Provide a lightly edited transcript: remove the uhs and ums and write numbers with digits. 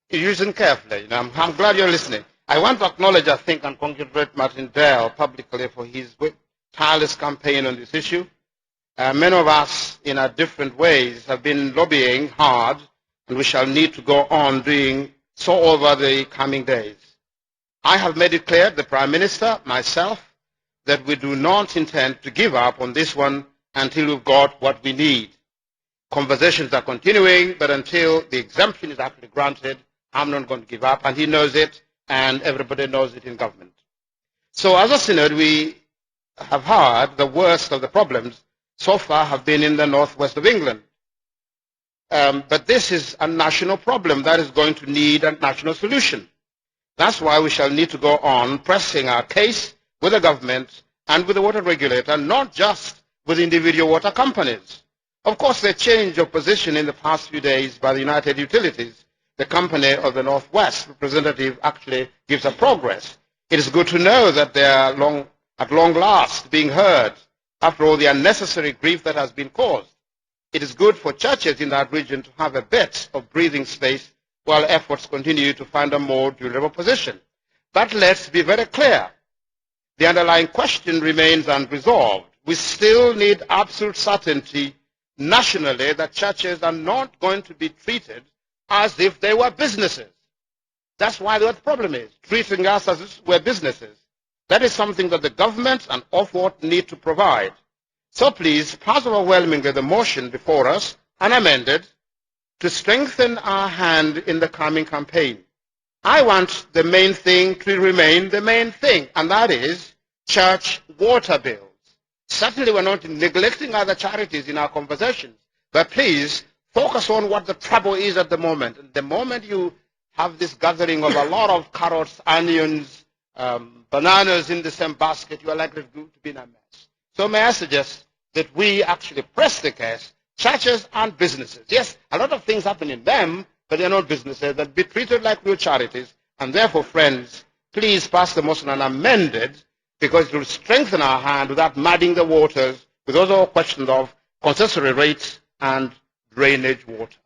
You listen carefully. I'm glad you're listening. I want to acknowledge, I think, and congratulate Martin Dale publicly for his tireless campaign on this issue. Many of us, in our different ways, have been lobbying hard, and we shall need to go on doing so over the coming days. I have made it clear, the Prime Minister, myself, that we do not intend to give up on this one until we've got what we need. Conversations are continuing, but until the exemption is actually granted, I'm not going to give up, and he knows it, and everybody knows it in government. So as a synod, we have heard the worst of the problems so far have been in the northwest of England. But this is a national problem that is going to need a national solution. That's why we shall need to go on pressing our case with the government and with the water regulator, not just with individual water companies. Of course, the change of position in the past few days by the United Utilities, the company of the Northwest representative, actually gives a progress. It is good to know that they are at long last being heard after all the unnecessary grief that has been caused. It is good for churches in that region to have a bit of breathing space while efforts continue to find a more durable position. But let's be very clear. The underlying question remains unresolved. We still need absolute certainty nationally that churches are not going to be treated as if they were businesses. That's why the problem is, treating us as if we're businesses. That is something that the government and Ofwat need to provide. So please, pass overwhelmingly the motion before us, unamended, to strengthen our hand in the coming campaign. I want the main thing to remain the main thing, and that is church water bills. Certainly we're not neglecting other charities in our conversations, but please focus on what the trouble is at the moment. And the moment you have this gathering of a lot of carrots, onions, bananas in the same basket, you are likely to be in a mess. So may I suggest that we actually press the case, churches and businesses. Yes, a lot of things happen in them, but they're not businesses. They'll be treated like real charities. And therefore, friends, please pass the motion unamended, because it will strengthen our hand without muddying the waters with those questions of concessory rates and drainage water.